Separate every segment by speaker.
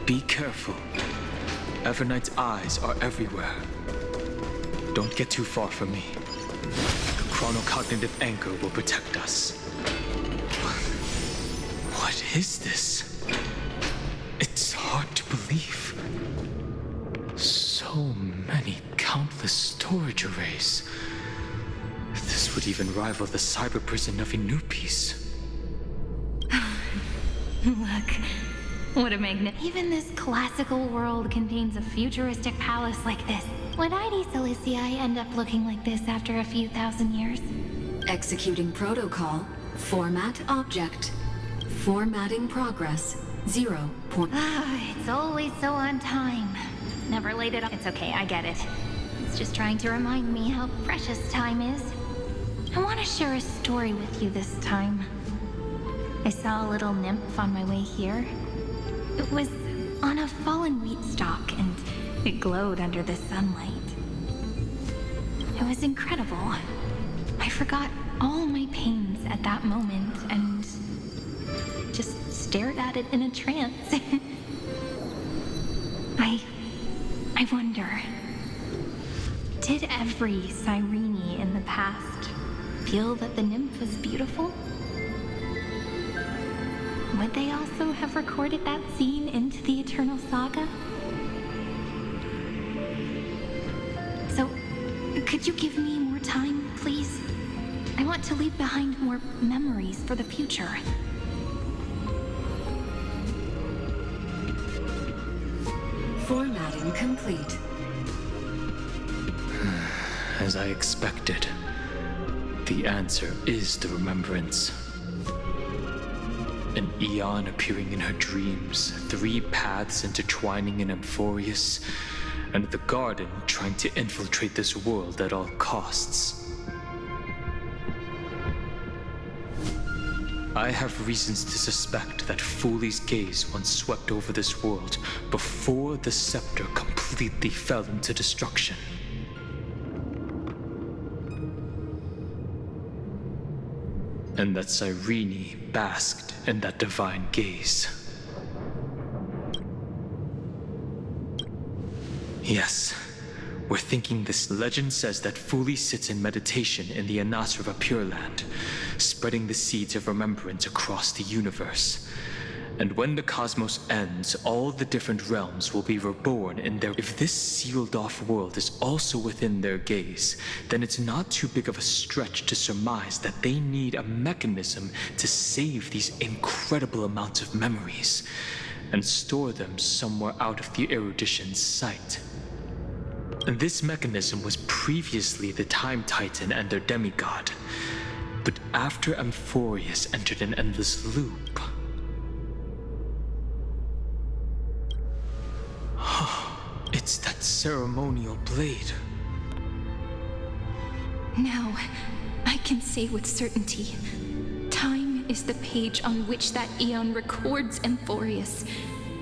Speaker 1: Be careful. Everknight's eyes are everywhere. Don't get too far from me. The chronocognitive anchor will protect us. What is this? It's hard to believe. So many countless storage arrays. This would even rival the cyber prison of Inupis.
Speaker 2: Look, what a magnet. Even this classical world contains a futuristic palace like this. Would ID Silicii end up looking like this after a few thousand years?
Speaker 3: Executing protocol. Format object. Formatting progress. 0.
Speaker 2: It's always so on time. Never laid it up. It's okay, I get it. It's just trying to remind me how precious time is. I want to share a story with you this time. I saw a little nymph on my way here. It was on a fallen wheat stalk, and it glowed under the sunlight. It was incredible. I forgot all my pains at that moment and just stared at it in a trance. I wonder, did every Cyrene in the past feel that the nymph was beautiful? Would they also have recorded that scene into the Eternal Saga? So, could you give me more time, please? I want to leave behind more memories for the future.
Speaker 3: Formatting complete.
Speaker 1: As I expected, the answer is the remembrance. An Eon appearing in her dreams, 3 paths intertwining in Amphorius, and the Garden trying to infiltrate this world at all costs. I have reasons to suspect that Fooley's gaze once swept over this world before the scepter completely fell into destruction. And that Cyrene basked in that divine gaze. Yes, we're thinking this. Legend says that Fooley sits in meditation in the Anasrava Pure Land, spreading the seeds of remembrance across the universe. And when the cosmos ends, all the different realms will be reborn in their... If this sealed-off world is also within their gaze, then it's not too big of a stretch to surmise that they need a mechanism to save these incredible amounts of memories and store them somewhere out of the erudition's sight. And this mechanism was previously the Time Titan and their demigod, but after Amphorius entered an endless loop... It's that ceremonial blade.
Speaker 4: Now, I can say with certainty, time is the page on which that Eon records Amphorius.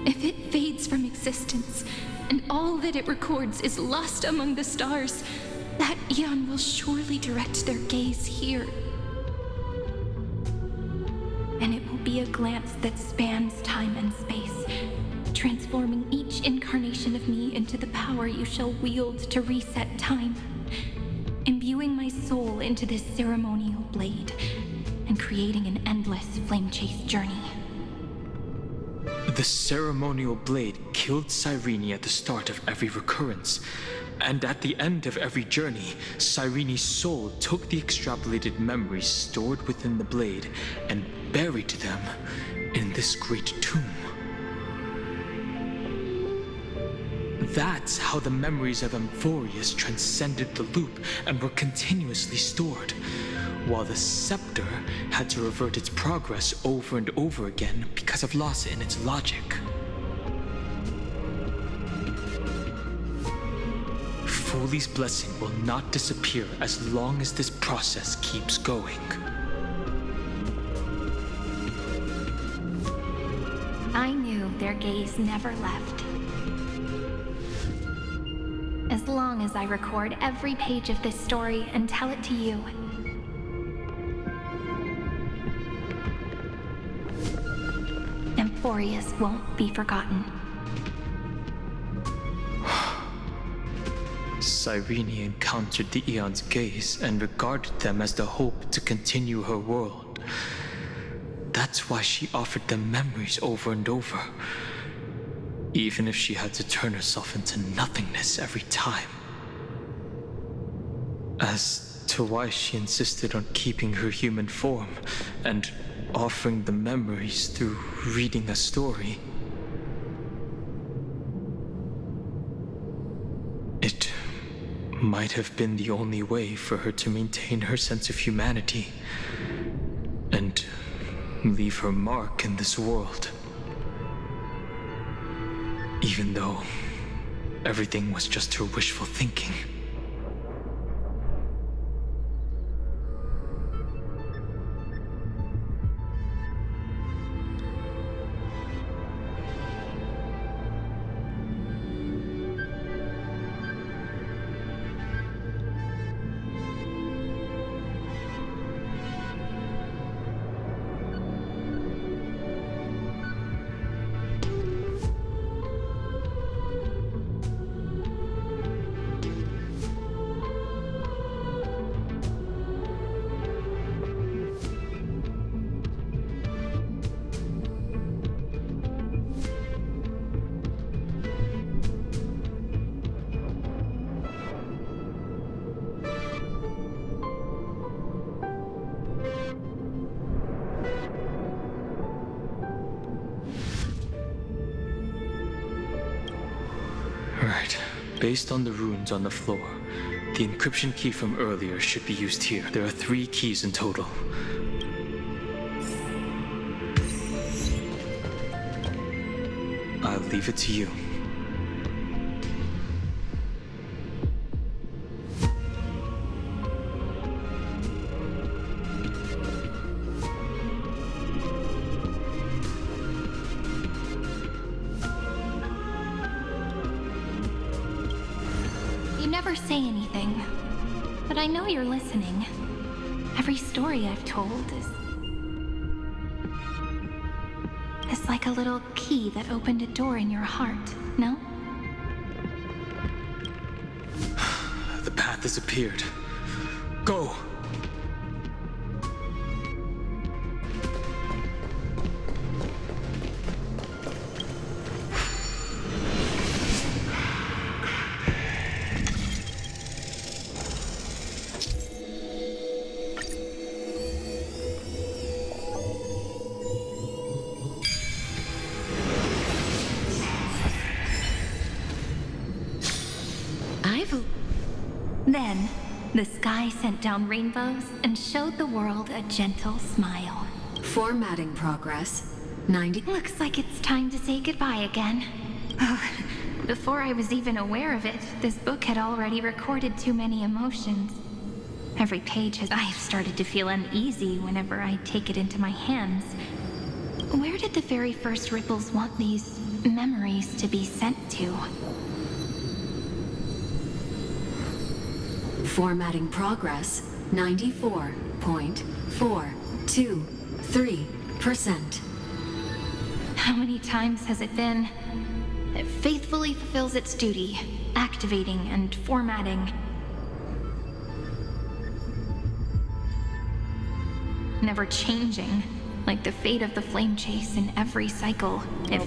Speaker 4: If it fades from existence, and all that it records is lost among the stars, that Eon will surely direct their gaze here. And it will be a glance that spans time and space, transforming each incarnation of me into the power you shall wield to reset time, imbuing my soul into this ceremonial blade, and creating an endless flame-chase journey.
Speaker 1: The ceremonial blade killed Cyrene at the start of every recurrence, and at the end of every journey, Cyrene's soul took the extrapolated memories stored within the blade and buried them in this great tomb. That's how the memories of Amphorius transcended the loop and were continuously stored, while the scepter had to revert its progress over and over again because of loss in its logic. Fooley's blessing will not disappear as long as this process keeps going.
Speaker 2: I knew their gaze never left. As long as I record every page of this story and tell it to you. Amphorius won't be forgotten.
Speaker 1: Cyrene encountered the Eon's gaze and regarded them as the hope to continue her world. That's why she offered them memories over and over, even if she had to turn herself into nothingness every time. As to why she insisted on keeping her human form and offering the memories through reading a story, it might have been the only way for her to maintain her sense of humanity and leave her mark in this world. Even though everything was just her wishful thinking. Right. Based on the runes on the floor, the encryption key from earlier should be used here. There are 3 keys in total. I'll leave it to you.
Speaker 2: You never say anything, but I know you're listening. Every story I've told is like a little key that opened a door in your heart, no?
Speaker 1: The path has appeared. Go!
Speaker 2: Then, the sky sent down rainbows and showed the world a gentle smile.
Speaker 3: Formatting progress. 90.
Speaker 2: Looks like it's time to say goodbye again. Before I was even aware of it, this book had already recorded too many emotions. Every page I've started to feel uneasy whenever I take it into my hands. Where did the very first ripples want these memories to be sent to?
Speaker 3: Formatting progress. 94.423%.
Speaker 2: How many times has it been? It faithfully fulfills its duty, activating and formatting. Never changing, like the fate of the flame chase in every cycle. If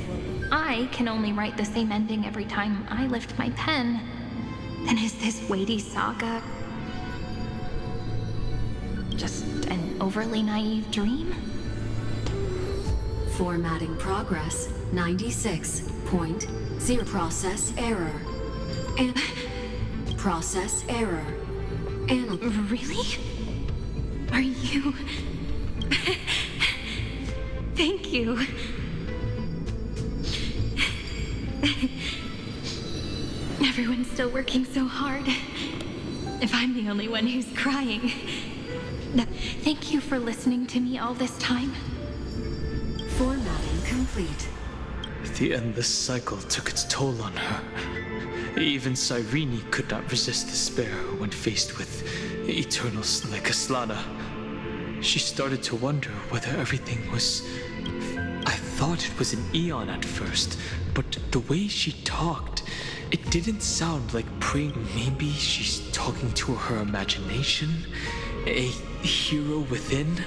Speaker 2: I can only write the same ending every time I lift my pen, then is this weighty saga just an overly naive dream?
Speaker 3: Formatting progress. 96.0. Process error. And process error. And
Speaker 2: Really? Are you... Thank you. Everyone's still working so hard. If I'm the only one who's crying. Thank you for listening to me all this time.
Speaker 3: formatting complete.
Speaker 1: The endless cycle took its toll on her. Even Cyrene could not resist despair when faced with Eternals like Aslana. She started to wonder whether everything was... I thought it was an Eon at first, but the way she talked, It didn't sound like praying. Maybe she's talking to her imagination? A hero within?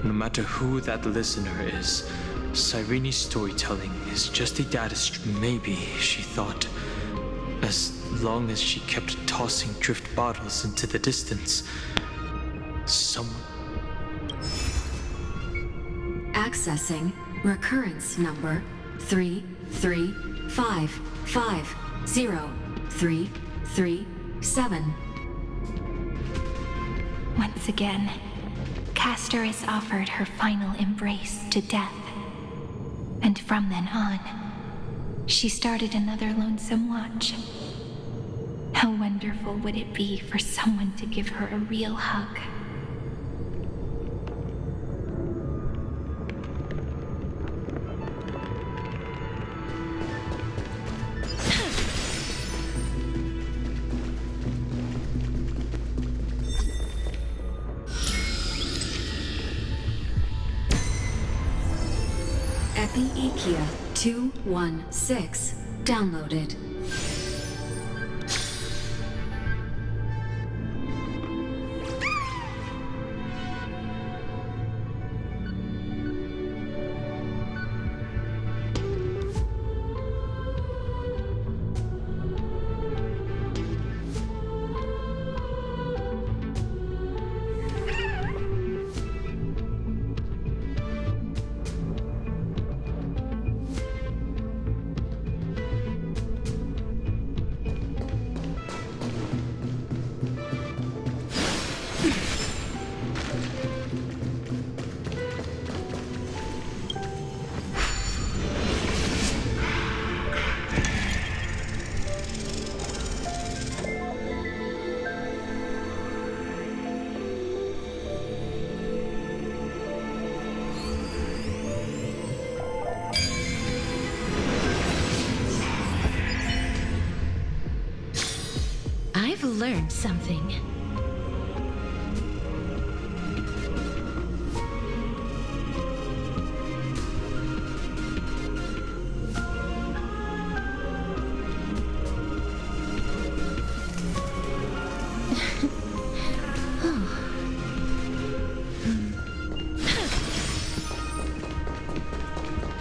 Speaker 1: No matter who that listener is, Cyrene's storytelling is just a data stream. Maybe, she thought, as long as she kept tossing drift bottles into the distance, someone...
Speaker 3: Accessing recurrence number 335503337.
Speaker 2: Once again, Castor is offered her final embrace to death. And from then on, she started another lonesome watch. How wonderful would it be for someone to give her a real hug?
Speaker 3: Epi-Ikia 216 downloaded.
Speaker 5: I've learned something.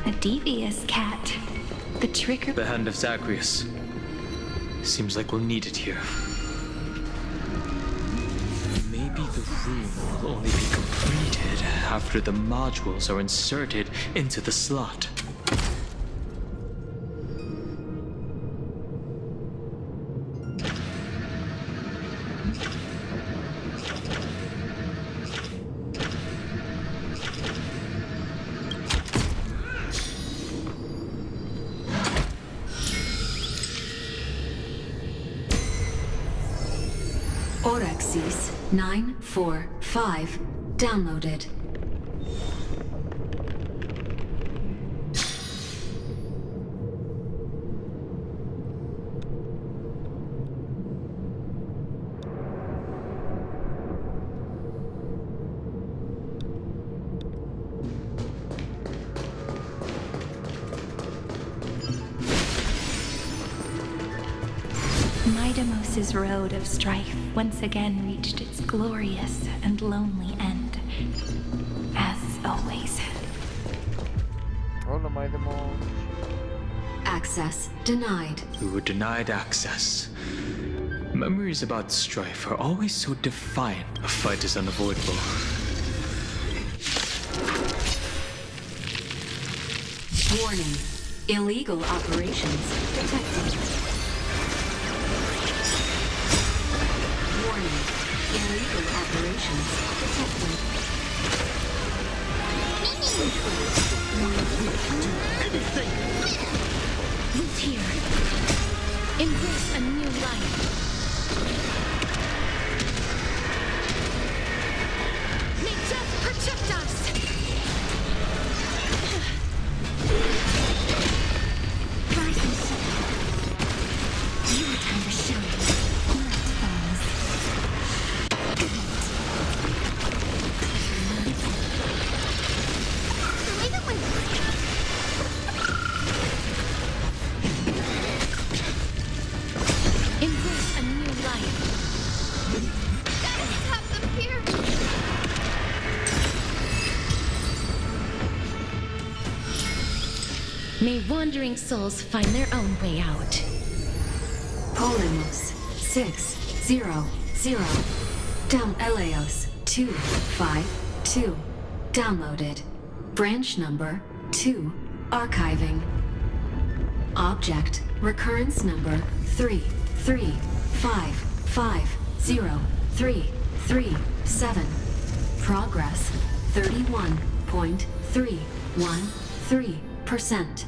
Speaker 2: A devious cat. The trigger...
Speaker 1: The hand of Zagreus. Seems like we'll need it here. Maybe the room will only be completed after the modules are inserted into the slot.
Speaker 3: Orexis 945 downloaded.
Speaker 2: Midamos's road of strife once again reached its glorious and lonely end. As always.
Speaker 6: Hola, my demo.
Speaker 3: Access denied.
Speaker 1: We were denied access. Memories about strife are always so defiant. A fight is unavoidable.
Speaker 3: Warning. Illegal operations detected. Warning. Illegal operations detected.
Speaker 5: Root here. Embrace a new life. May death protect us!
Speaker 2: Rise and shine. Your time to shine. Not falls. Leave it with
Speaker 5: May wandering souls find their own way out.
Speaker 3: Polymos 600. Down Eleos 252. Downloaded. Branch number 2. Archiving. Object recurrence number 335503337. Progress 31.313%.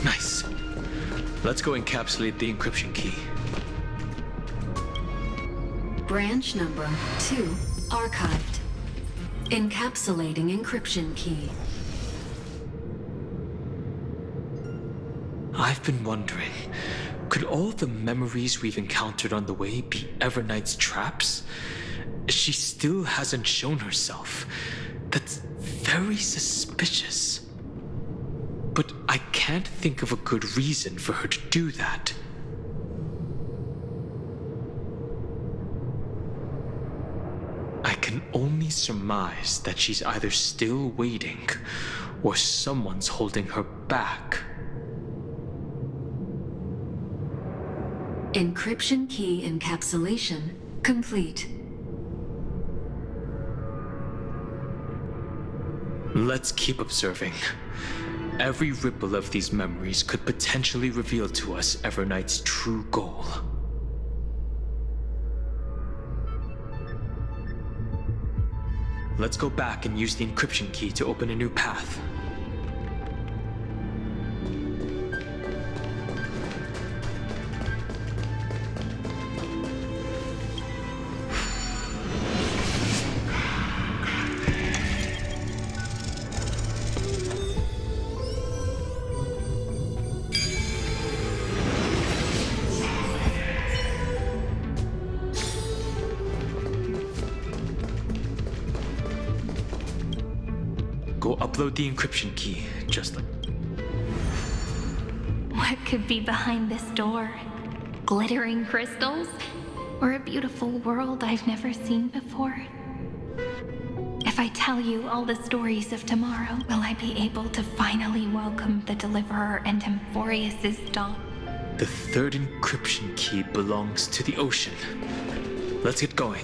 Speaker 1: Nice. Let's go encapsulate the encryption key.
Speaker 3: Branch number 2 archived. Encapsulating encryption key.
Speaker 1: I've been wondering, could all the memories we've encountered on the way be Everknight's traps? She still hasn't shown herself. That's very suspicious. But I can't think of a good reason for her to do that. I can only surmise that she's either still waiting or someone's holding her back.
Speaker 3: Encryption key encapsulation complete.
Speaker 1: Let's keep observing. Every ripple of these memories could potentially reveal to us Everknight's true goal. Let's go back and use the encryption key to open a new path. Go upload the encryption key, just like...
Speaker 2: What could be behind this door? Glittering crystals? Or a beautiful world I've never seen before? If I tell you all the stories of tomorrow, will I be able to finally welcome the Deliverer and Emphorius's dawn?
Speaker 1: The third encryption key belongs to the ocean. Let's get going.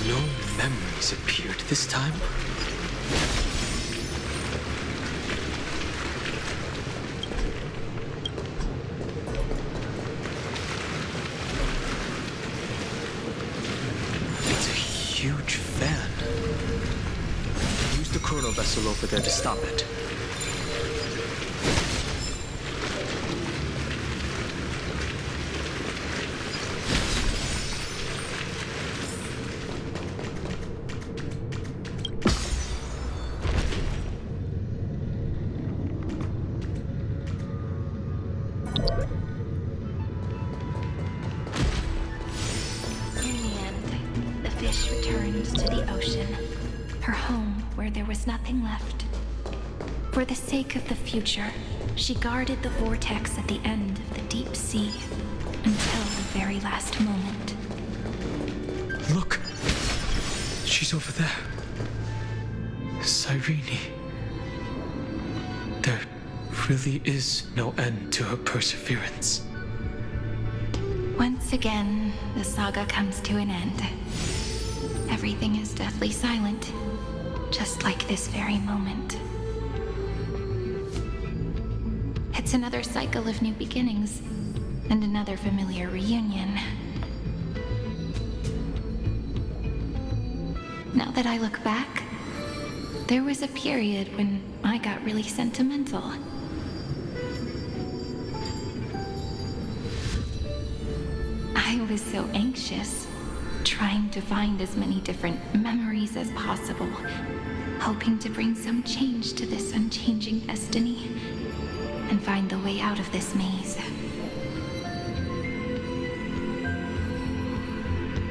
Speaker 1: No memories appeared this time. huge fan. Use the chrono vessel over there to stop it.
Speaker 4: Nothing left. For the sake of the future, she guarded the vortex at the end of the deep sea until the very last moment.
Speaker 1: Look! She's over there. Cyrene. There really is no end to her perseverance.
Speaker 4: Once again, the saga comes to an end. Everything is deathly silent. Just like this very moment. It's another cycle of new beginnings, and another familiar reunion. Now that I look back, there was a period when I got really sentimental. I was so anxious, trying to find as many different memories as possible, hoping to bring some change to this unchanging destiny and find the way out of this maze.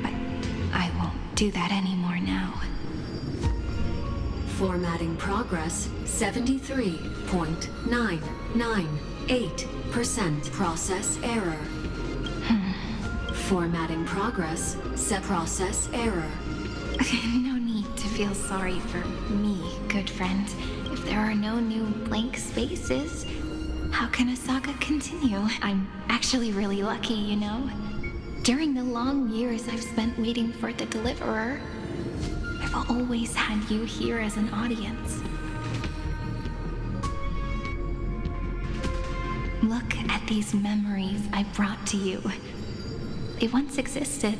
Speaker 4: But I won't do that anymore now.
Speaker 3: Formatting progress 73.998%. Process error. Formatting progress. Set process error.
Speaker 4: No need to feel sorry for me, good friend. If there are no new blank spaces, how can a saga continue? I'm actually really lucky, you know? During the long years I've spent waiting for the Deliverer, I've always had you here as an audience. Look at these memories I brought to you. They once existed,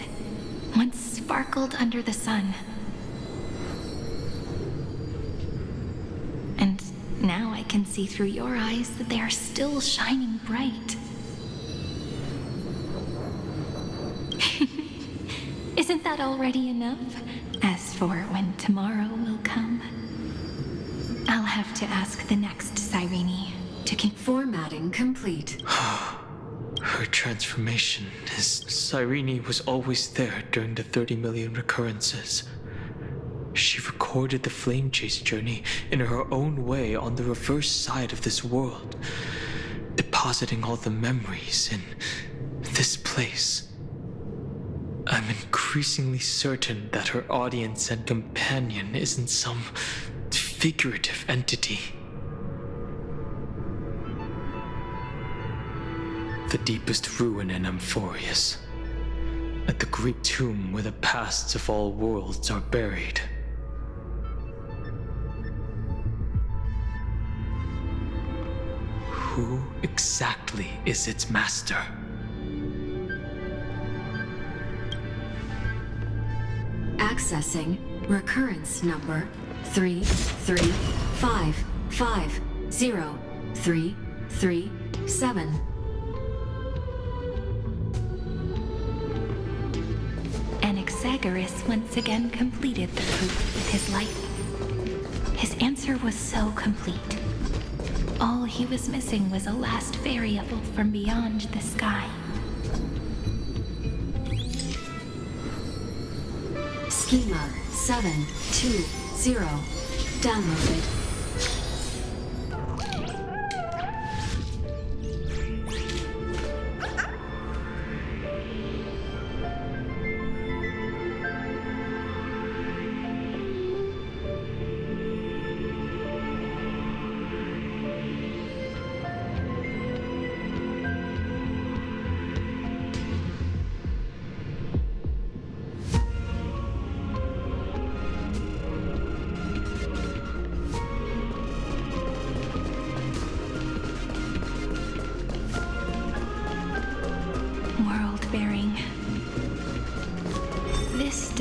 Speaker 4: once sparkled under the sun. And now I can see through your eyes that they are still shining bright. Isn't that already enough? As for when tomorrow will come, I'll have to ask the next Cyrene to
Speaker 3: Formatting complete.
Speaker 1: Her transformation is... Cyrene was always there during the 30 million recurrences. She recorded the flame chase journey in her own way on the reverse side of this world, depositing all the memories in this place. I'm increasingly certain that her audience and companion isn't some figurative entity. The deepest ruin in Amphorius, at the great tomb where the pasts of all worlds are buried. Who exactly is its master?
Speaker 3: Accessing recurrence number 335503337.
Speaker 4: Anaxagoras once again completed the proof with his life. His answer was so complete. All he was missing was a last variable from beyond the sky.
Speaker 3: Schema 720 downloaded.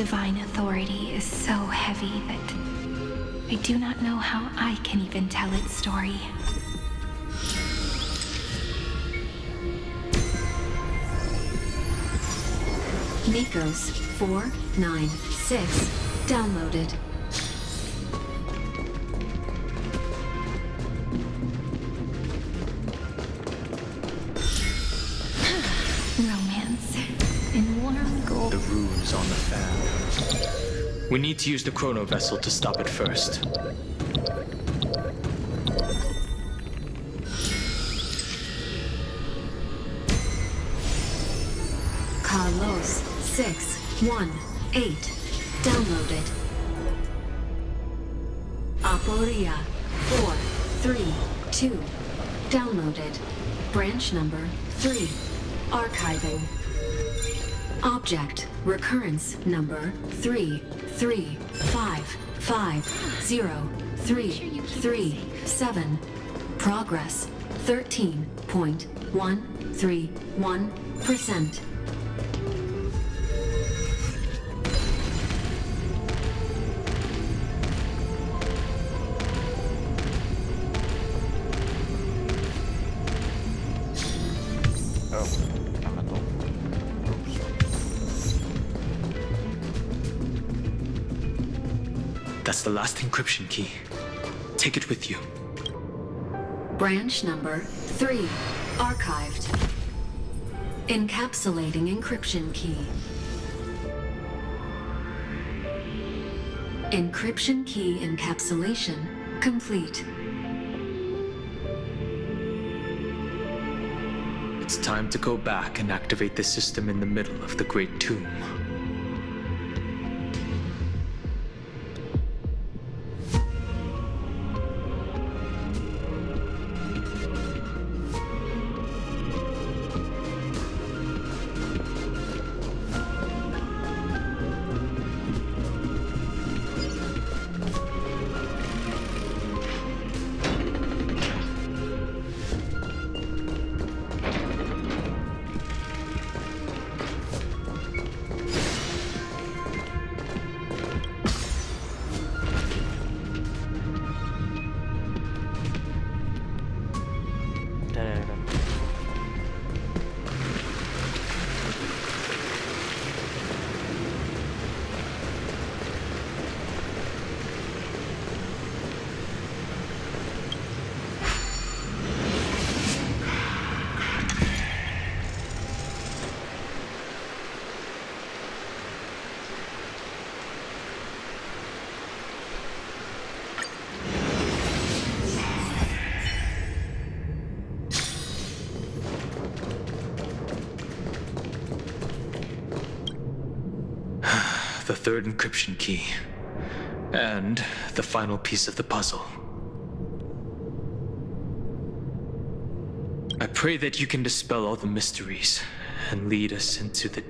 Speaker 4: divine authority is so heavy that I do not know how I can even tell its story.
Speaker 3: Nikos 496 downloaded.
Speaker 4: Romance in warm gold.
Speaker 1: The rune's on the fan. We need to use the chrono vessel to stop it first.
Speaker 3: Carlos 618 downloaded. Aporia 432 downloaded. Branch number 3 archiving. Object recurrence number 335503337. Progress 13.131%.
Speaker 1: That's the last encryption key. Take it with you.
Speaker 3: Branch number 3 archived. Encapsulating encryption key. Encryption key encapsulation complete.
Speaker 1: It's time to go back and activate the system in the middle of the Great Tomb. The third encryption key. And the final piece of the puzzle. I pray that you can dispel all the mysteries and lead us into the...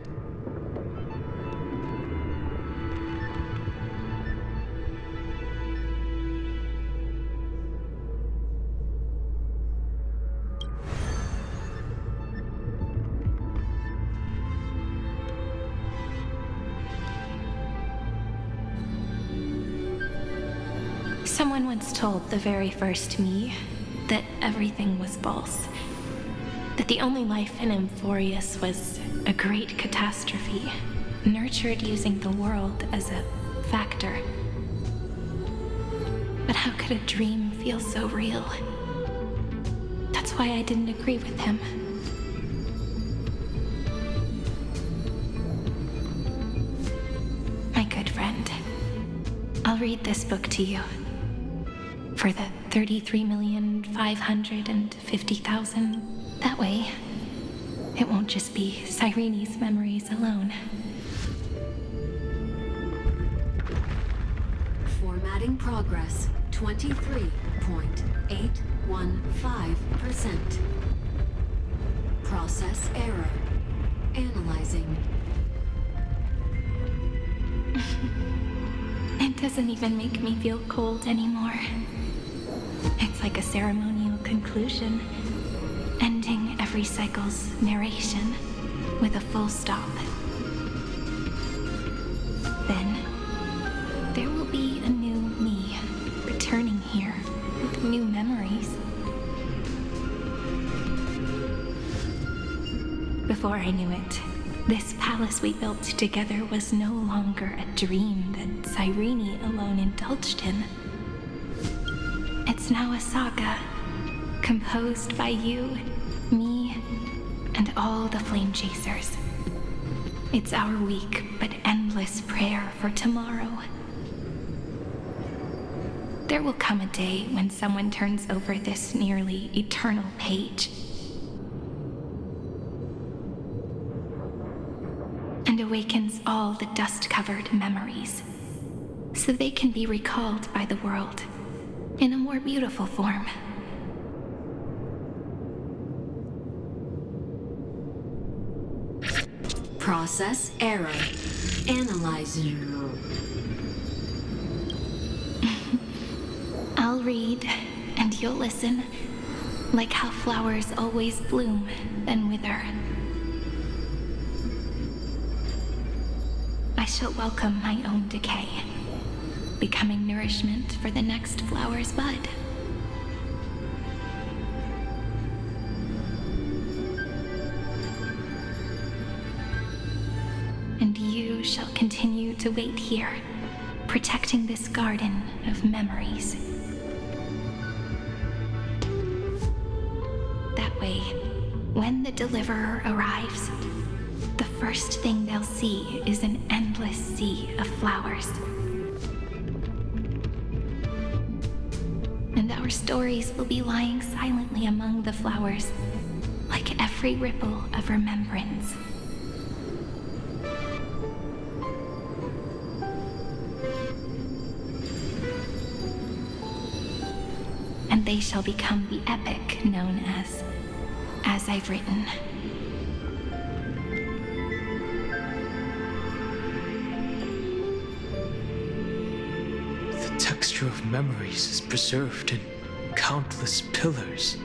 Speaker 4: Someone once told the very first me that everything was false. That the only life in Amphorius was a great catastrophe, nurtured using the world as a factor. But how could a dream feel so real? That's why I didn't agree with him. My good friend, I'll read this book to you. For the 33,550,000. That way, it won't just be Cyrene's memories alone.
Speaker 3: Formatting progress 23.815%. Process error. Analyzing.
Speaker 4: It doesn't even make me feel cold anymore. It's like a ceremonial conclusion, ending every cycle's narration with a full stop. Before I knew it, this palace we built together was no longer a dream that Cyrene alone indulged in. It's now a saga, composed by you, me, and all the Flame Chasers. It's our weak but endless prayer for tomorrow. There will come a day when someone turns over this nearly eternal page and awakens all the dust-covered memories, so they can be recalled by the world in a more beautiful form.
Speaker 3: Process error. Analyzing.
Speaker 4: I'll read, and you'll listen, like how flowers always bloom, then wither. I shall welcome my own decay, becoming nourishment for the next flower's bud. And you shall continue to wait here, protecting this garden of memories. That way, when the deliverer arrives, the first thing they'll see is an endless sea of flowers. And our stories will be lying silently among the flowers, like every ripple of remembrance. And they shall become the epic known as I've Written.
Speaker 1: The texture of memories is preserved in countless pillars.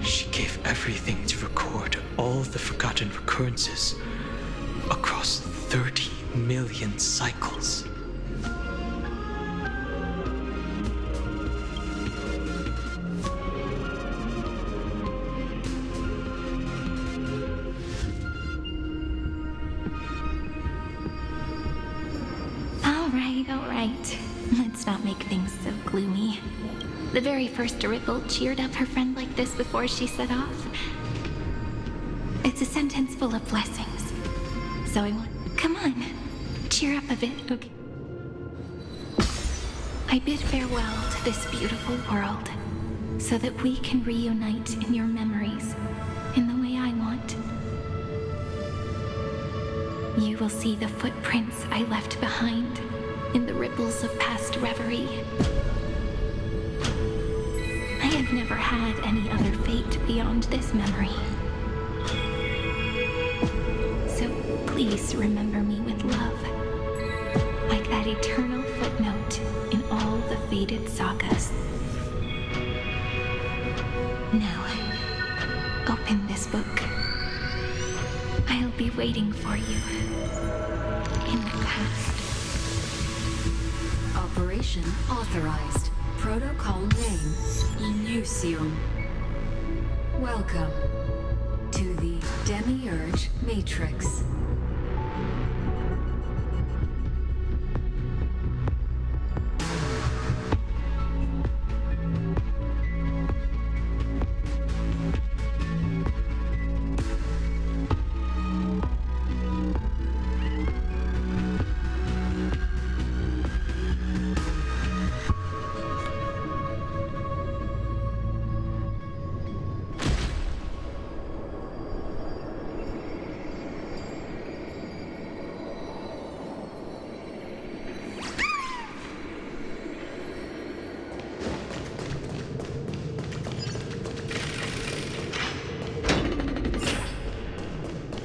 Speaker 1: She gave everything to record all the forgotten recurrences across 30 million cycles.
Speaker 4: All right. Let's not make things so gloomy. The very first ripple cheered up her friend like this before she set off. It's a sentence full of blessings. So I want... Come on. Cheer up a bit, okay? I bid farewell to this beautiful world, so that we can reunite in your memories, in the way I want. You will see the footprints I left behind, in the ripples of past reverie. I have never had any other fate beyond this memory. So please remember me with love, like that eternal footnote in all the faded sagas. Now, open this book. I'll be waiting for you in the past.
Speaker 3: Operation authorized. Protocol name, Illusion. Welcome to the Demiurge Matrix.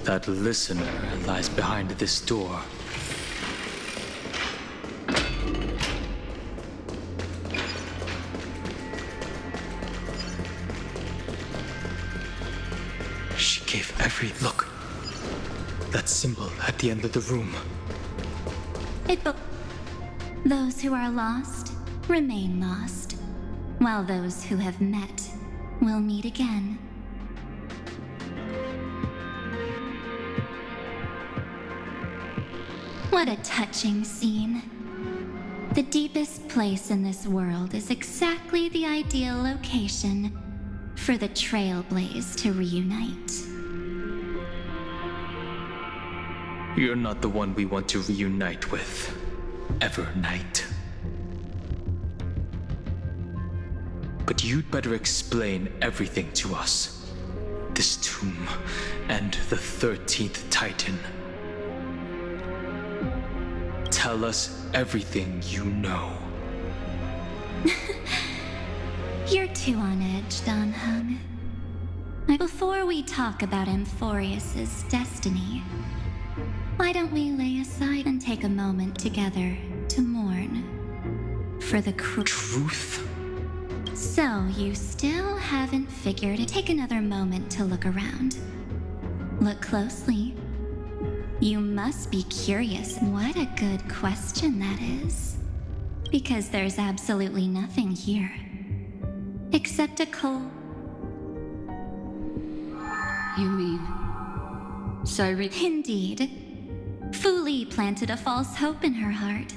Speaker 1: That listener lies behind this door. She gave every look. That symbol at the end of the room.
Speaker 2: Those who are lost remain lost, while those who have met will meet again. What a touching scene. The deepest place in this world is exactly the ideal location for the Trailblaze to reunite.
Speaker 1: You're not the one we want to reunite with, Evernight. But you'd better explain everything to us. This tomb and the 13th Titan. Tell us everything you know.
Speaker 2: You're too on edge, Don Hung. Before we talk about Amphorius's destiny, why don't we lay aside and take a moment together to mourn for the
Speaker 1: Truth?
Speaker 2: So you still haven't figured it. Take another moment to look around. Look closely. You must be curious. What a good question that is. Because there's absolutely nothing here. Except a cold...
Speaker 3: You mean... Cyrene?
Speaker 2: Indeed. Fu Li planted a false hope in her heart,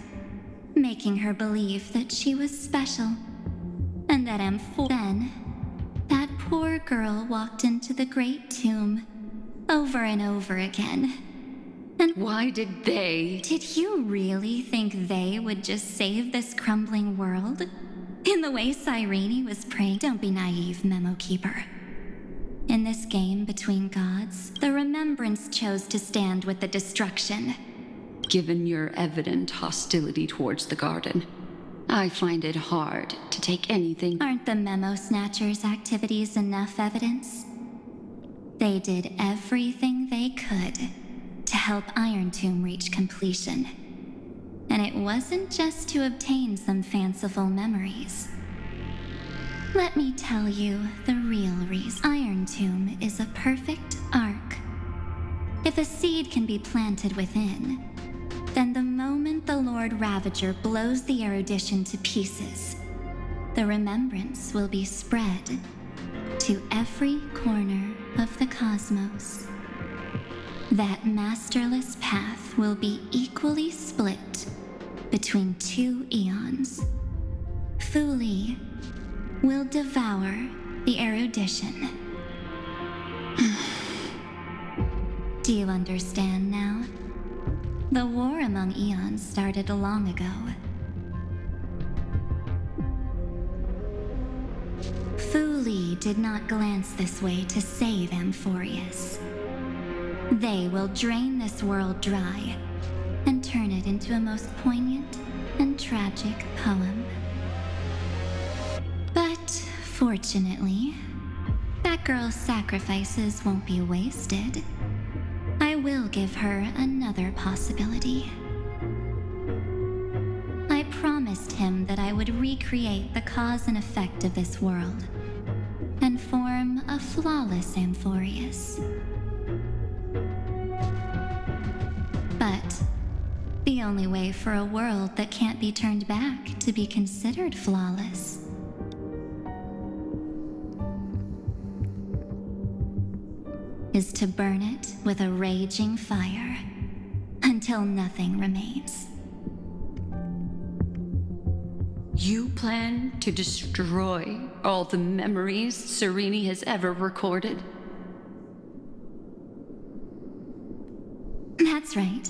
Speaker 2: making her believe that she was special. And that Then, that poor girl walked into the Great Tomb over and over again. And
Speaker 3: why did they?
Speaker 2: Did you really think they would just save this crumbling world? In the way Cyrene was praying? Don't be naive, Memo Keeper. In this game between gods, the Remembrance chose to stand with the destruction.
Speaker 3: Given your evident hostility towards the garden, I find it hard to take anything.
Speaker 2: Aren't the Memo Snatchers' activities enough evidence? They did everything they could to help Iron Tomb reach completion. And it wasn't just to obtain some fanciful memories. Let me tell you the real reason. Iron Tomb is a perfect arc. If a seed can be planted within, then the moment the Lord Ravager blows the erudition to pieces, the remembrance will be spread to every corner of the cosmos. That masterless path will be equally split between two eons. Fu Li will devour the erudition. Do you understand now? The war among eons started long ago. Fu Li did not glance this way to save Amphorius. They will drain this world dry and turn it into a most poignant and tragic poem. But fortunately, that girl's sacrifices won't be wasted. I will give her another possibility. I promised him that I would recreate the cause and effect of this world and form a flawless Amphorius. But the only way for a world that can't be turned back to be considered flawless is to burn it with a raging fire until nothing remains.
Speaker 3: You plan to destroy all the memories Cyrene has ever recorded?
Speaker 2: That's right.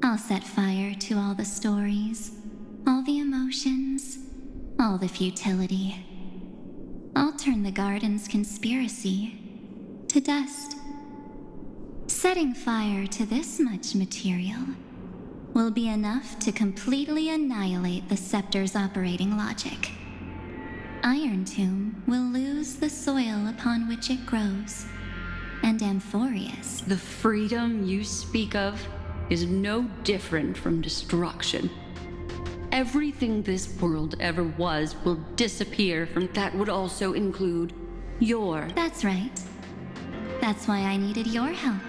Speaker 2: I'll set fire to all the stories, all the emotions, all the futility. I'll turn the garden's conspiracy to dust. Setting fire to this much material will be enough to completely annihilate the scepter's operating logic. Iron Tomb will lose the soil upon which it grows, and Amphorius...
Speaker 3: The freedom you speak of is no different from destruction. Everything this world ever was will disappear from that would also include your...
Speaker 2: That's right. That's why I needed your help,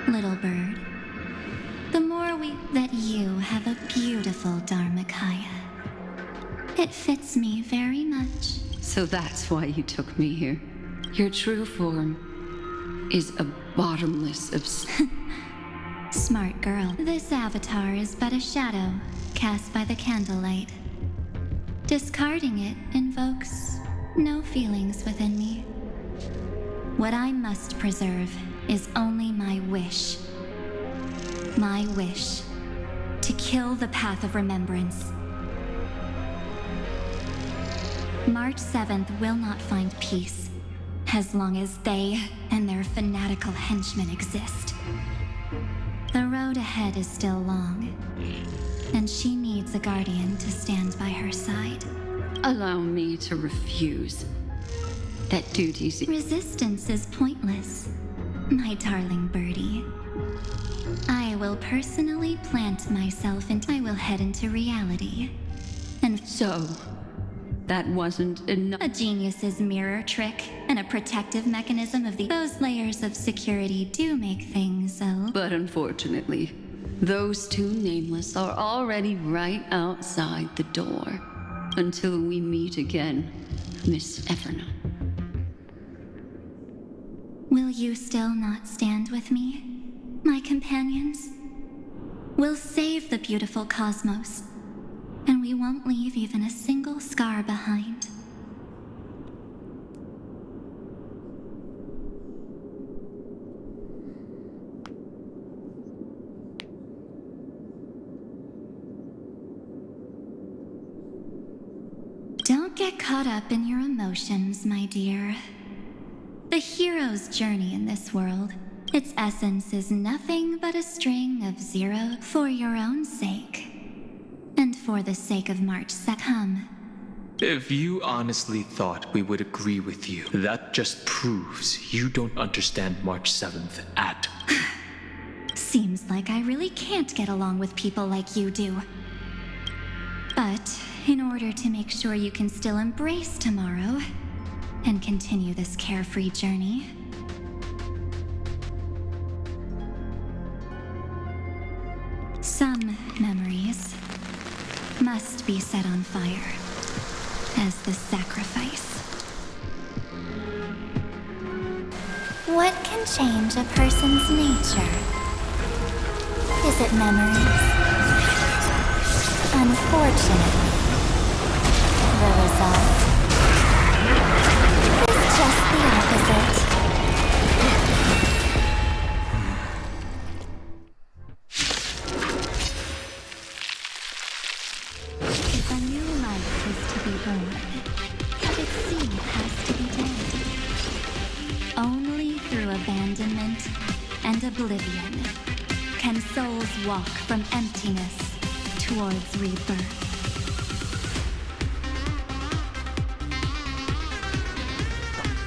Speaker 2: little bird. The more that you have a beautiful Dharmakaya. It fits me very much.
Speaker 3: So that's why you took me here. Your true form is a bottomless
Speaker 2: Smart girl. This avatar is but a shadow cast by the candlelight. Discarding it invokes no feelings within me. What I must preserve is only my wish. My wish to kill the path of remembrance. March 7th will not find peace as long as they and their fanatical henchmen exist. The road ahead is still long, and she needs a guardian to stand by her side.
Speaker 3: Allow me to refuse. That duty's...
Speaker 2: Resistance is pointless, my darling birdie. I will personally plant myself and I will head into reality. And
Speaker 3: So, that wasn't enough.
Speaker 2: a genius's mirror trick and a protective mechanism of those layers of security do make things
Speaker 3: But unfortunately, those two nameless are already right outside the door. Until we meet again, Miss Everna.
Speaker 2: Will you still not stand with me, my companions? We'll save the beautiful cosmos, and we won't leave even a single scar behind. Don't get caught up in your emotions, my dear. The hero's journey in this world, its essence is nothing but a string of zero for your own sake. And for the sake of March 2nd.
Speaker 1: If you honestly thought we would agree with you, that just proves you don't understand March 7th at.
Speaker 2: Seems like I really can't get along with people like you do. But in order to make sure you can still embrace tomorrow and continue this carefree journey, some memories must be set on fire as the sacrifice. What can change a person's nature? Is it memories? Unfortunately, the result is just the opposite. If a new life is to be born, its seed has to be dead. Only through abandonment and oblivion can souls walk from emptiness towards rebirth.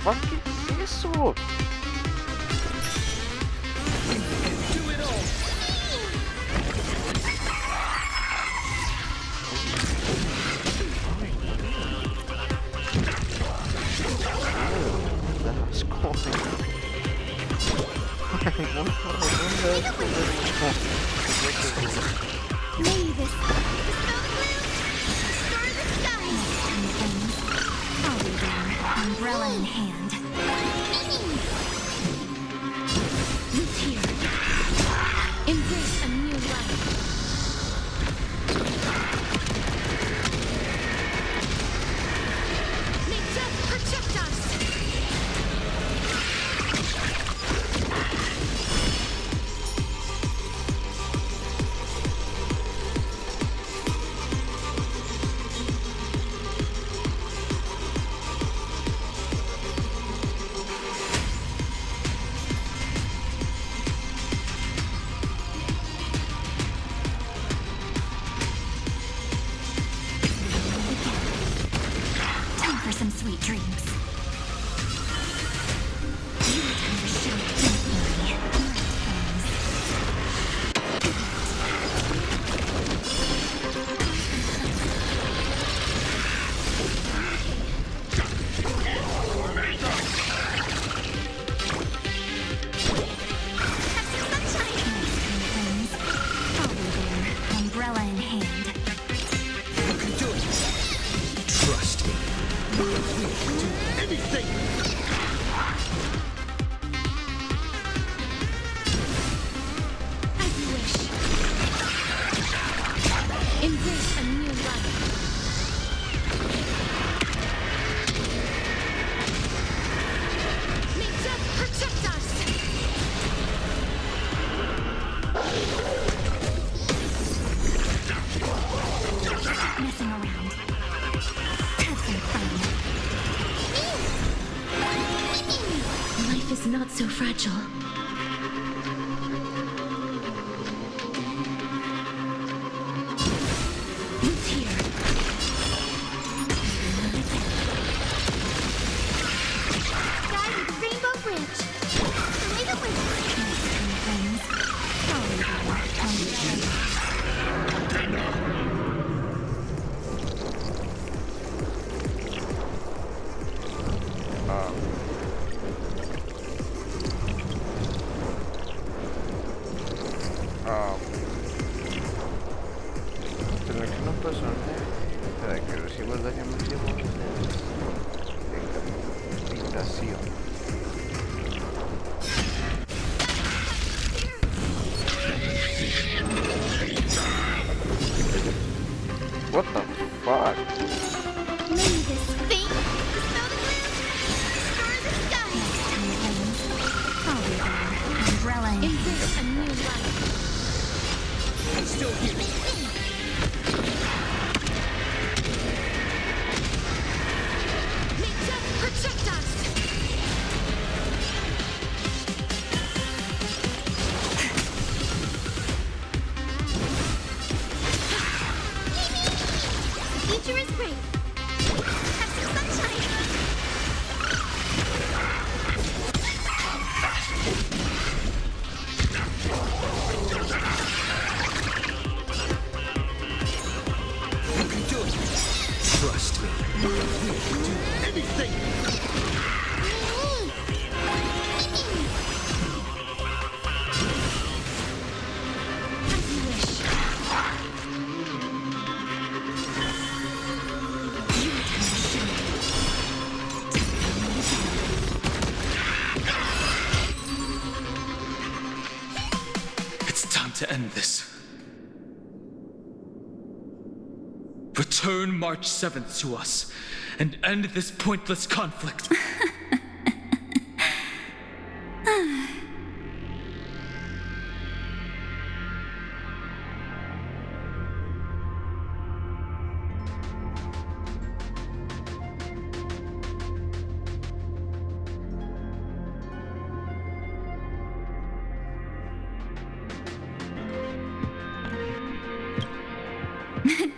Speaker 6: Fuck es eso?
Speaker 2: May this I'll be there, umbrella in hand.
Speaker 5: Root here. Embrace a new life. May death protect us. life is not so fragile. Root here.
Speaker 2: Sky with Rainbow Bridge. Leave it with
Speaker 6: Selecciona un personaje. Espera, que recibo el daño máximo de decapitación. What the fuck?
Speaker 2: May this thing dispel the gloom, destroy the sky. I'll be there. Umbrella in
Speaker 5: Embrace a new life. May death protect us.
Speaker 2: the future is great. Have some sunshine.
Speaker 7: Trust me. We can do anything.
Speaker 5: As you wish. Your time to shine.
Speaker 1: It's time to end this. Return March 7th to us and end this pointless conflict.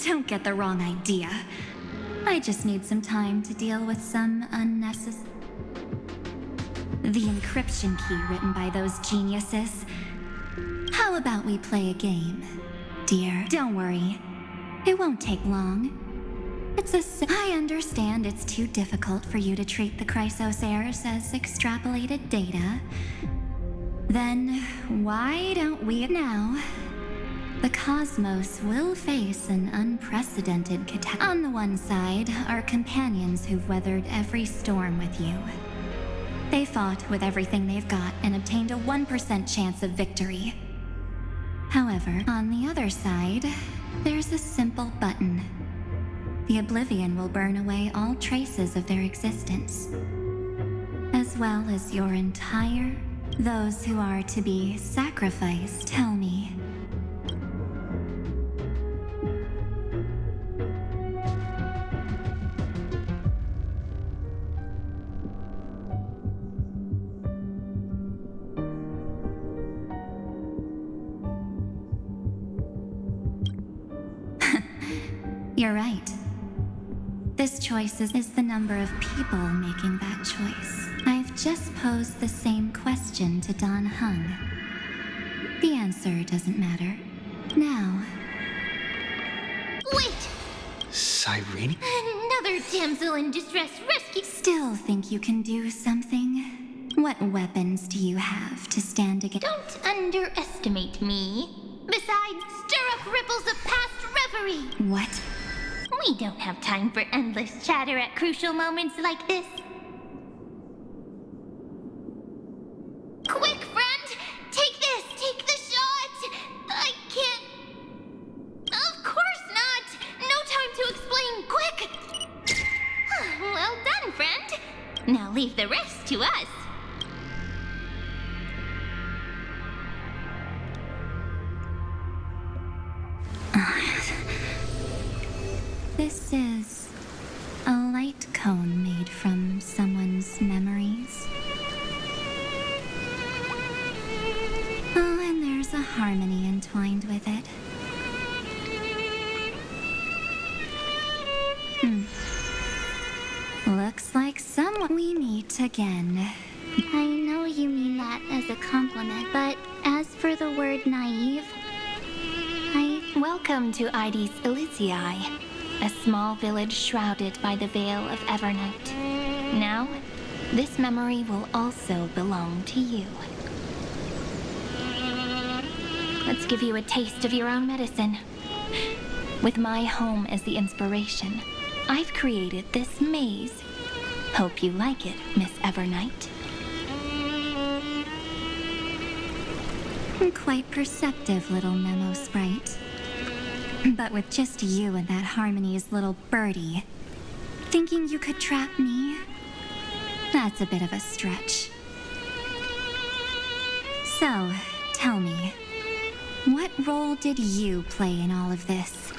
Speaker 2: Don't get the wrong idea. I just need some time to deal with some unnecessary... The encryption key written by those geniuses. How about we play a game? Dear, don't worry. It won't take long. I understand it's too difficult for you to treat the Chrysos errors as extrapolated data. Then why don't we now? The cosmos will face an unprecedented catastrophe. On the one side are companions who've weathered every storm with you. They fought with everything they've got and obtained a 1% chance of victory. However, on the other side, there's a simple button. The Oblivion will burn away all traces of their existence, as well as your entire... Those who are to be sacrificed, tell me. You're right. This choice is the number of people making that choice. I've just posed the same question to Don Hung. The answer doesn't matter. Now...
Speaker 8: Wait!
Speaker 7: Cyrene?
Speaker 8: Another damsel in distress rescue!
Speaker 2: Still think you can do something? What weapons do you have to stand against?
Speaker 8: Don't underestimate me. Besides, stir up ripples of past reverie!
Speaker 2: What?
Speaker 8: We don't have time for endless chatter at crucial moments like this. Quick, friend! Take this! Take the shot! I can't... Of course not! No time to explain! Quick! Well done, friend! Now leave the rest to us.
Speaker 2: This is a light cone made from harmony entwined with it. Looks like someone we meet again.
Speaker 8: I know you mean that as a compliment, but as for the word naive,
Speaker 2: Welcome to Ides Elysiae, a small village shrouded by the veil of Evernight. Now, this memory will also belong to you. Let's give you a taste of your own medicine. With my home as the inspiration, I've created this maze. Hope you like it, Miss Evernight. Quite perceptive little memo sprite. But with just you and that Harmony's little birdie, thinking you could trap me? That's a bit of a stretch. So, tell me, what role did you play in all of this?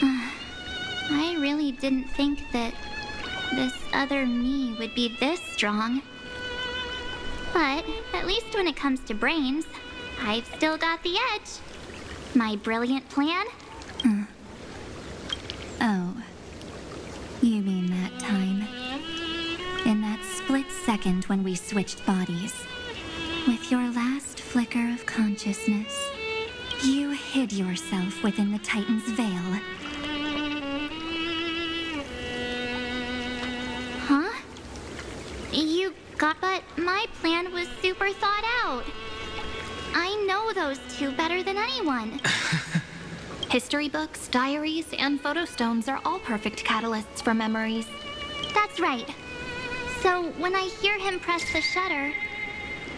Speaker 8: I really didn't think that this other me would be this strong. But at least when it comes to brains, I've still got the edge. My brilliant plan?
Speaker 2: Oh, you mean that time. In that split second when we switched bodies. With your last flicker of consciousness, you hid yourself within the Titan's veil.
Speaker 8: Huh? You got... But my plan was super thought out. I know those two better than anyone.
Speaker 2: History books, diaries, and photo stones are all perfect catalysts for memories.
Speaker 8: That's right. So when I hear him press the shutter,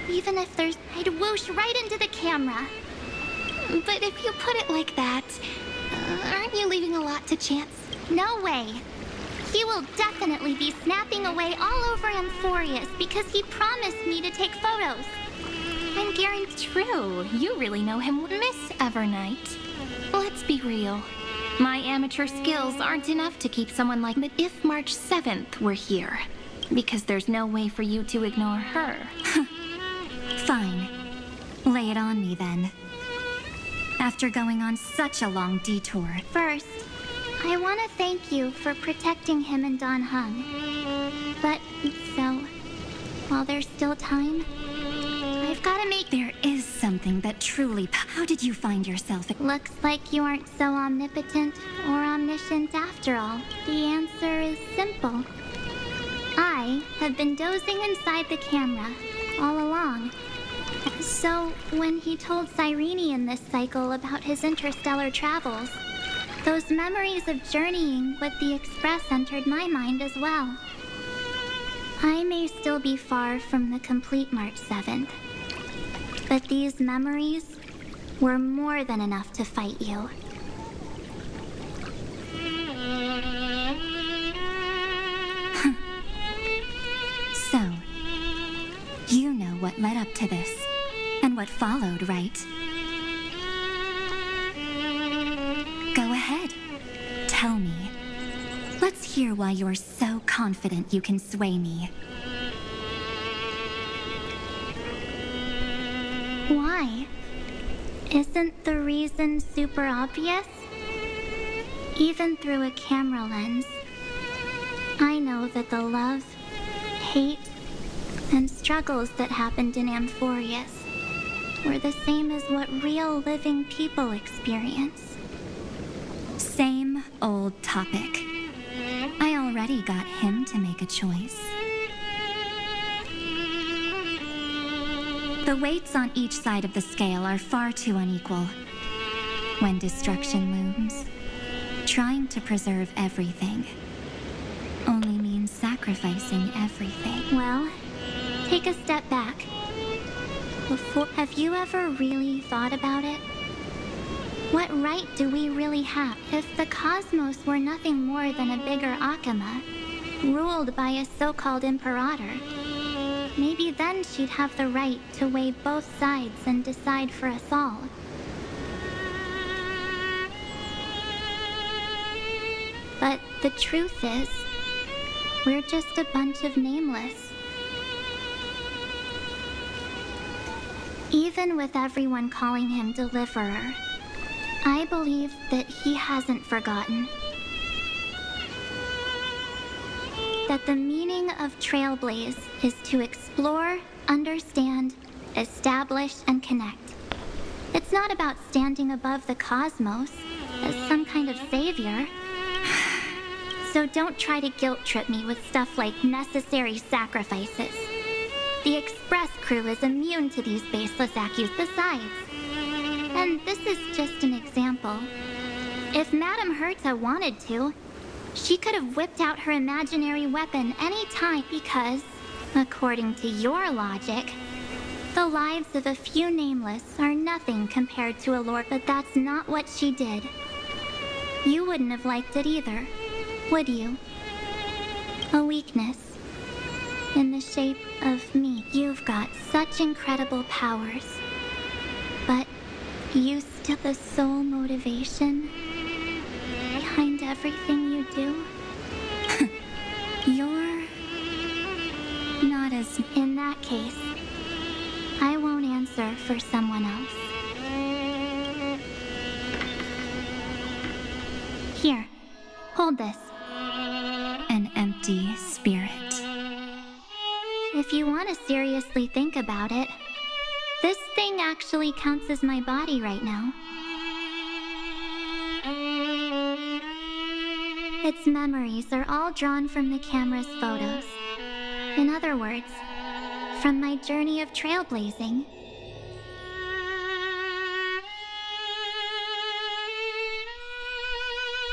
Speaker 8: even if there's... I'd whoosh right into the camera.
Speaker 2: But if you put it like that, aren't you leaving a lot to chance?
Speaker 8: No way. He will definitely be snapping away all over Amphorius because he promised me to take photos.
Speaker 2: I'm guaranteed. True, you really know him, Miss Evernight. Let's be real. My amateur skills aren't enough to keep someone like... But if March 7th were here, because there's no way for you to ignore her. Fine. Lay it on me then. After going on such a long detour.
Speaker 8: First, I want to thank you for protecting him and Don Hung. But, so, while there's still time, I've got to make...
Speaker 2: There is something that truly... How did you find yourself?
Speaker 8: Looks like you aren't so omnipotent or omniscient after all. The answer is simple. I have been dozing inside the camera all along. So, when he told Cyrene in this cycle about his interstellar travels, those memories of journeying with the Express entered my mind as well. I may still be far from the complete March 7th, but these memories were more than enough to fight you.
Speaker 2: So, you know what led up to this, and what followed, right? Go ahead. Tell me. Let's hear why you're so confident you can sway me.
Speaker 8: Why? Isn't the reason super obvious? Even through a camera lens, I know that the love, hate, and struggles that happened in Amphorius were the same as what real living people experience.
Speaker 2: Same old topic. I already got him to make a choice. The weights on each side of the scale are far too unequal. When destruction looms, trying to preserve everything only means sacrificing everything.
Speaker 8: Well, take a step back. Have you ever really thought about it? What right do we really have if the cosmos were nothing more than a bigger Akama, ruled by a so-called imperator? Maybe then she'd have the right to weigh both sides and decide for us all. But the truth is, we're just a bunch of nameless.
Speaker 2: Even with everyone calling him Deliverer, I believe that he hasn't forgotten. That the meaning of Trailblaze is to explore, understand, establish, and connect. It's not about standing above the cosmos as some kind of savior. So don't try to guilt trip me with stuff like necessary sacrifices. The Express crew is immune to these baseless accusations besides. And this is just an example. If Madame Herta wanted to, she could have whipped out her imaginary weapon any time because, according to your logic, the lives of a few nameless are nothing compared to a lord, but that's not what she did. You wouldn't have liked it either, would you? A weakness in the shape of me. You've got such incredible powers, but you still the sole motivation behind everything you do? You're not as... In that case, I won't answer for someone else. Here, hold this.
Speaker 4: An empty spirit.
Speaker 2: If you want to seriously think about it, this thing actually counts as my body right now. Its memories are all drawn from the camera's photos. In other words, from my journey of trailblazing.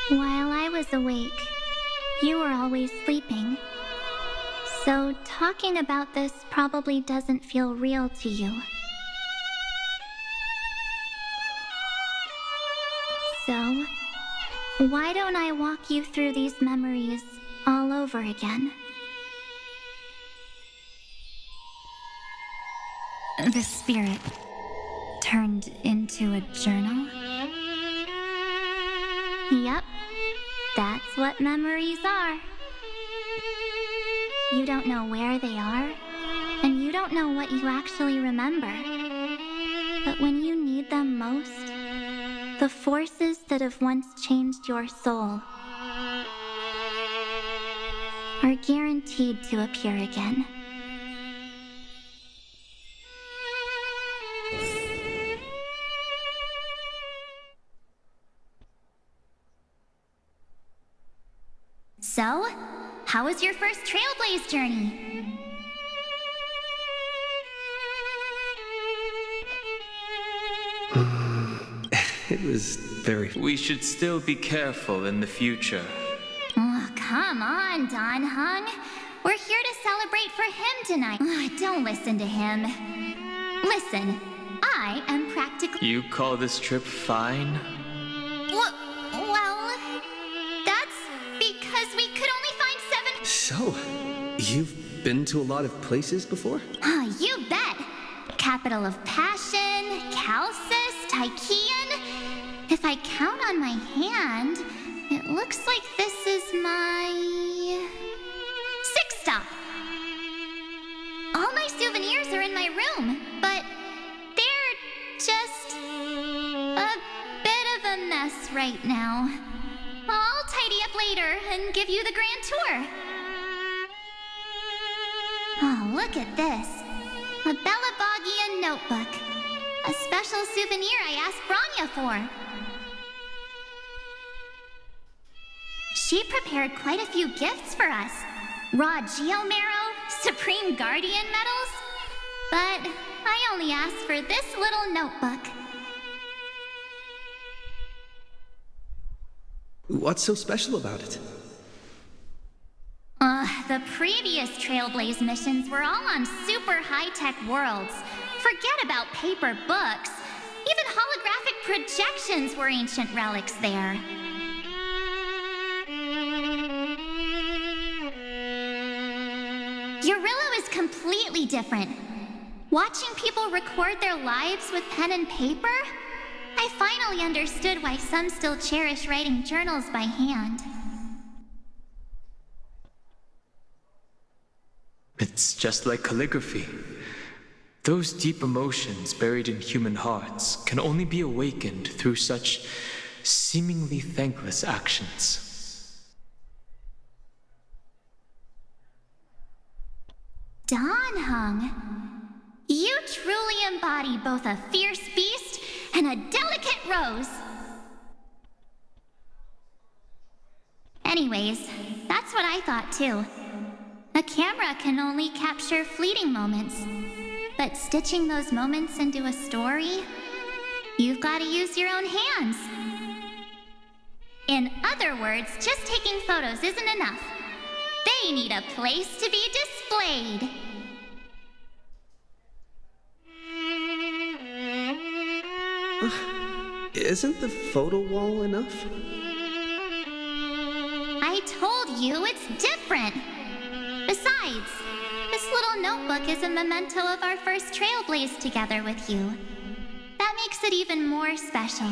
Speaker 2: While I was awake, you were always sleeping. So talking about this probably doesn't feel real to you. So, why don't I walk you through these memories all over again?
Speaker 4: The spirit turned into a journal?
Speaker 2: Yep, that's what memories are. You don't know where they are, and you don't know what you actually remember. But when you need them most, the forces that have once changed your soul are guaranteed to appear again.
Speaker 8: So, how was your first Trailblaze journey?
Speaker 7: It was very...
Speaker 1: We should still be careful in the future.
Speaker 8: Oh, come on, Don Hung. We're here to celebrate for him tonight. Don't listen to him. Listen, I am practically...
Speaker 1: You call this trip fine?
Speaker 8: Well, that's because we could only find 7...
Speaker 7: So, you've been to a lot of places before?
Speaker 8: Oh, you bet. Capital of Passion, Calcis, Tychean. If I count on my hand, it looks like this is my 6th stop. All my souvenirs are in my room, but they're just a bit of a mess right now. I'll tidy up later and give you the grand tour. Oh, look at this. A Bella Bogian notebook. A special souvenir I asked Branya for. She prepared quite a few gifts for us. Raw Geomarrow, Supreme Guardian medals. But I only asked for this little notebook.
Speaker 7: What's so special about it?
Speaker 8: The previous Trailblaze missions were all on super high-tech worlds. Forget about paper books. Even holographic projections were ancient relics there. Eurillo is completely different. Watching people record their lives with pen and paper, I finally understood why some still cherish writing journals by hand.
Speaker 1: It's just like calligraphy. Those deep emotions buried in human hearts can only be awakened through such seemingly thankless actions.
Speaker 8: Donhung, you truly embody both a fierce beast and a delicate rose. Anyways, that's what I thought too. A camera can only capture fleeting moments, but stitching those moments into a story, you've got to use your own hands. In other words, just taking photos isn't enough. They need a place to be displayed.
Speaker 7: Isn't the photo wall enough?
Speaker 8: I told you it's different. Besides, this little notebook is a memento of our first trailblaze together with you. That makes it even more special.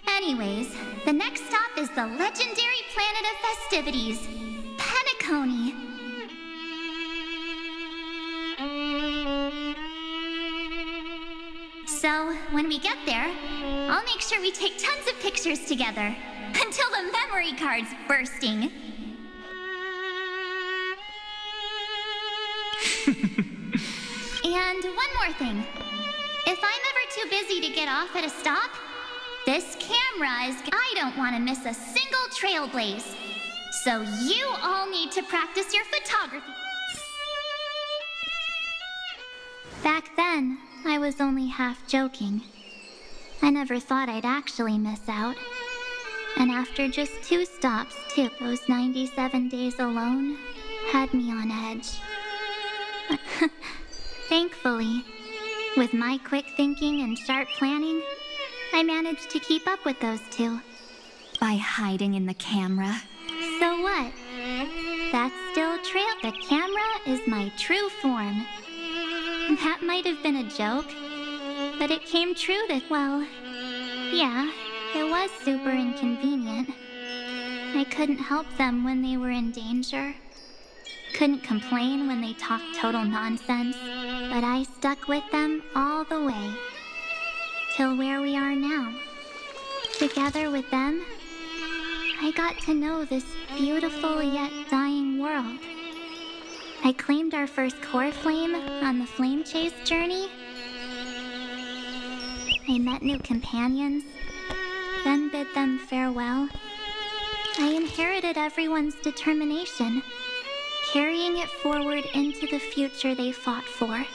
Speaker 8: Anyways, the next stop is the legendary planet of festivities, Penacony. So, when we get there, I'll make sure we take tons of pictures together, until the memory card's bursting. And one more thing. If I'm ever too busy to get off at a stop, this camera is... I don't want to miss a single trailblaze. So you all need to practice your photography. Back then, I was only half joking. I never thought I'd actually miss out. And after just 2 stops, too, those 97 days alone had me on edge. Thankfully, with my quick thinking and sharp planning, I managed to keep up with those 2.
Speaker 2: By hiding in the camera.
Speaker 8: So what? That's still trail. The camera is my true form. That might have been a joke, but it came true that, well, yeah, it was super inconvenient. I couldn't help them when they were in danger. Couldn't complain when they talked total nonsense, but I stuck with them all the way. Till where we are now. Together with them, I got to know this beautiful yet dying world. I claimed our first core flame on the flame chase journey. I met new companions, then bid them farewell. I inherited everyone's determination, carrying it forward into the future they fought for.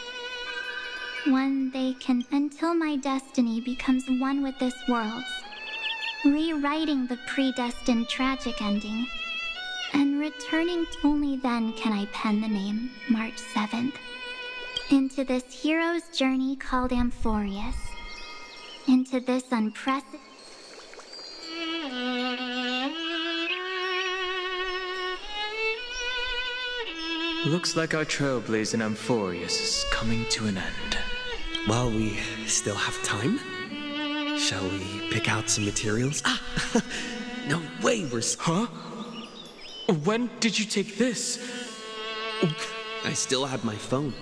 Speaker 8: One they can, until my destiny becomes one with this world's, rewriting the predestined tragic ending, and returning. Only then can I pen the name March 7th into this hero's journey called Amphorius, into this unprecedented.
Speaker 1: Looks like our trailblaze in Amphorius is coming to an end.
Speaker 7: While we still have time, shall we pick out some materials? No way we're...
Speaker 1: Huh? When did you take this?
Speaker 7: I still have my phone.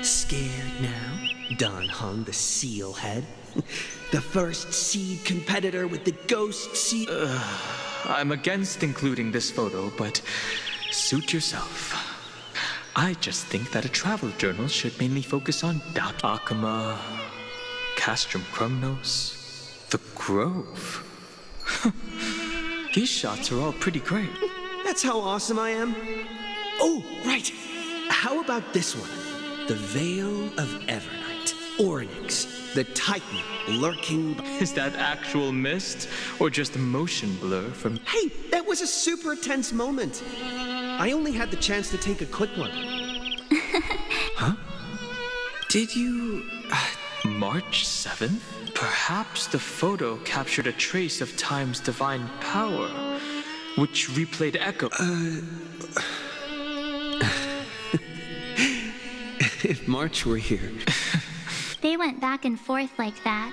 Speaker 7: Scared now? Donhung, the seal head. The first seed competitor with the ghost seed...
Speaker 1: I'm against including this photo, but suit yourself. I just think that a travel journal should mainly focus on Akama, Castrum Krumnos, the Grove. These shots are all pretty great.
Speaker 7: That's how awesome I am. Oh, right. How about this one? The Veil of Evernight. Oryx, the Titan lurking...
Speaker 1: Is that actual mist, or just a motion blur from...
Speaker 7: Hey, that was a super tense moment. I only had the chance to take a quick one. Huh? Did you...
Speaker 1: March 7th? Perhaps the photo captured a trace of time's divine power, which replayed echo...
Speaker 7: If March were here...
Speaker 8: They went back and forth like that,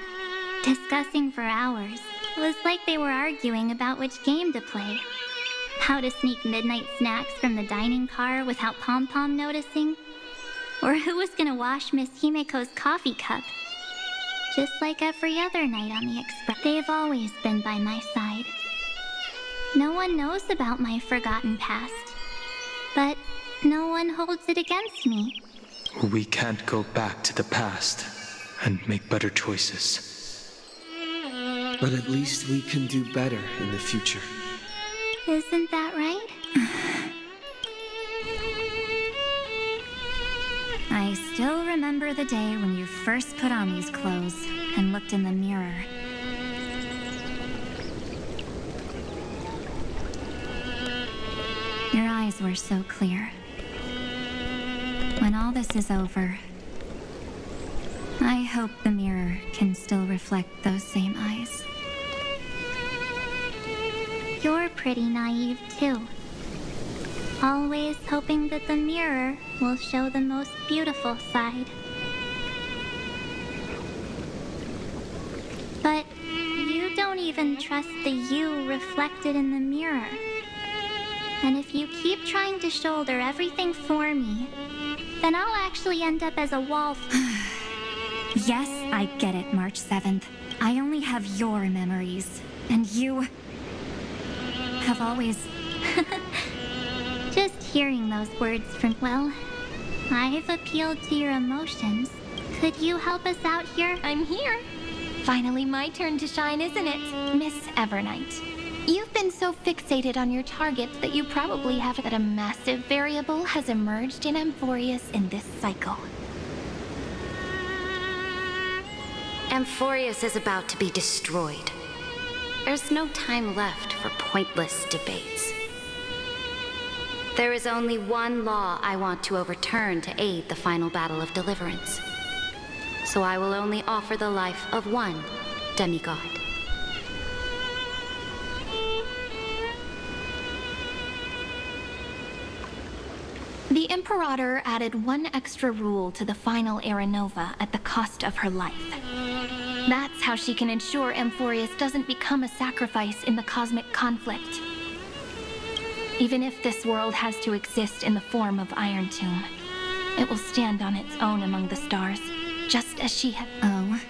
Speaker 8: discussing for hours. It was like they were arguing about which game to play. How to sneak midnight snacks from the dining car without Pom-Pom noticing? Or who was gonna wash Miss Himeko's coffee cup? Just like every other night on the Express, they've always been by my side. No one knows about my forgotten past, but no one holds it against me.
Speaker 1: We can't go back to the past and make better choices.
Speaker 7: But at least we can do better in the future.
Speaker 8: Isn't that right?
Speaker 2: I still remember the day when you first put on these clothes and looked in the mirror. Your eyes were so clear. When all this is over, I hope the mirror can still reflect those same eyes.
Speaker 8: You're pretty naive, too. Always hoping that the mirror will show the most beautiful side. But you don't even trust the you reflected in the mirror. And if you keep trying to shoulder everything for me, then I'll actually end up as a wall.
Speaker 2: Yes, I get it, March 7th. I only have your memories, and you have always...
Speaker 8: Just hearing those words from, well, I've appealed to your emotions. Could you help us out here?
Speaker 4: I'm here. Finally my turn to shine, isn't it? Miss Evernight. You've been so fixated on your targets that you probably haven't that a massive variable has emerged in Amphorius in this cycle.
Speaker 9: Amphorius is about to be destroyed. There's no time left for pointless debates. There is only one law I want to overturn to aid the final battle of deliverance. So I will only offer the life of one demigod.
Speaker 4: The Imperator added one extra rule to the final Era Nova at the cost of her life. That's how she can ensure Amphorius doesn't become a sacrifice in the cosmic conflict. Even if this world has to exist in the form of Iron Tomb, it will stand on its own among the stars, just as she had.
Speaker 2: Oh,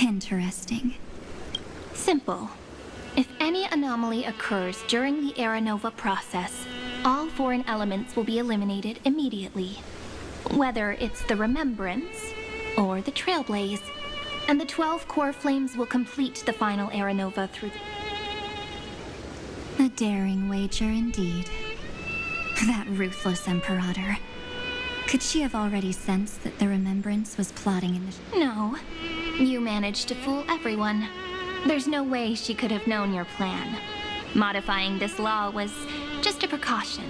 Speaker 2: interesting.
Speaker 4: Simple. If any anomaly occurs during the Era Nova process, all foreign elements will be eliminated immediately. Whether it's the Remembrance or the Trailblaze, and the 12 core flames will complete the final Era Nova through
Speaker 2: A daring wager indeed. That ruthless Imperator. Could she have already sensed that the Remembrance was plotting in the...
Speaker 4: No. You managed to fool everyone. There's no way she could have known your plan. Modifying this law was just a precaution.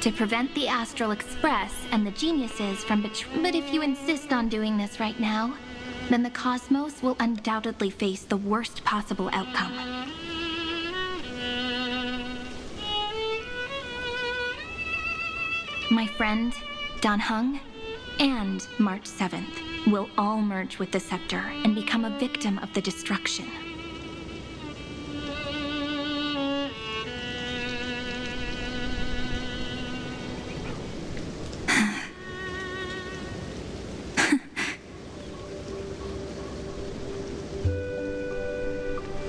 Speaker 4: To prevent the Astral Express and the geniuses from But if you insist on doing this right now, then the cosmos will undoubtedly face the worst possible outcome. My friend, Dan Heng, and March 7th will all merge with the Scepter and become a victim of the destruction.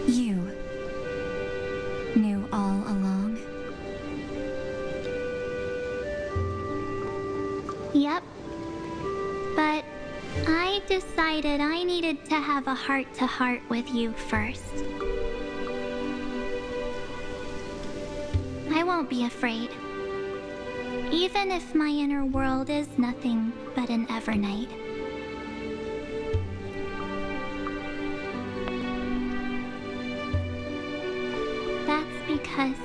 Speaker 2: You knew all along?
Speaker 8: Yep. But I decided I needed to have a heart-to-heart with you first. I won't be afraid. Even if my inner world is nothing but an Evernight. That's because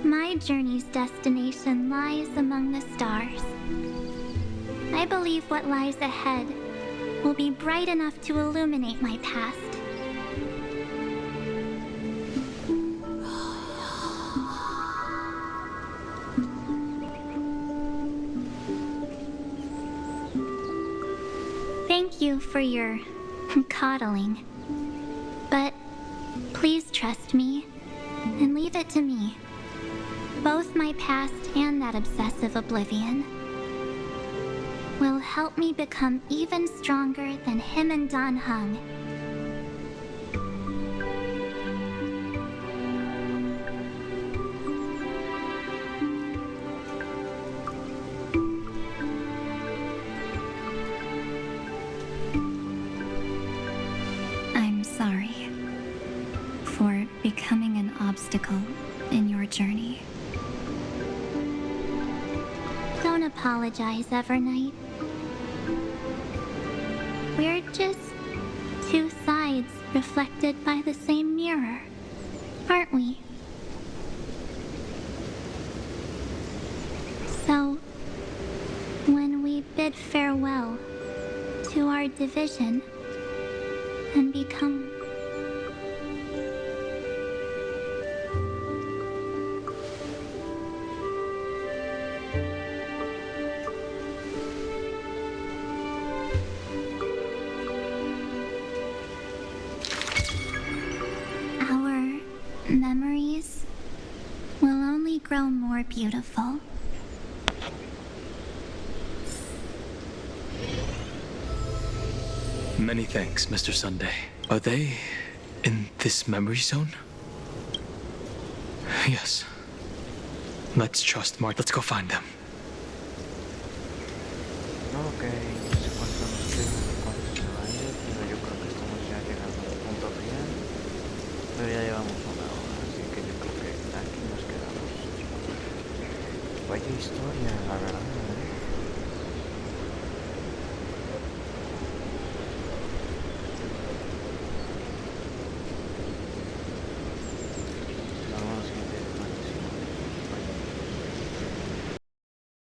Speaker 8: my journey's destination lies among the stars. I believe what lies ahead will be bright enough to illuminate my past. Thank you for your coddling. But please trust me and leave it to me. Both my past and that obsessive oblivion will help me become even stronger than him and Dan Heng. I'm sorry for becoming an obstacle in your journey. Don't apologize, Evernight. We're just two sides reflected by the same mirror, aren't we? So, when we bid farewell to our division and become memories will only grow more beautiful.
Speaker 1: Many thanks, Mr. Sunday. Are they in this memory zone? Yes. Let's trust Mart. Let's go find them.
Speaker 6: Ok, no sé cuánto nos queda, cuánto se va a ir, pero yo creo que estamos ya llegando al punto final. Pero ya llevamos una hora, así que yo creo que aquí nos quedamos. Vaya historia, la verdad.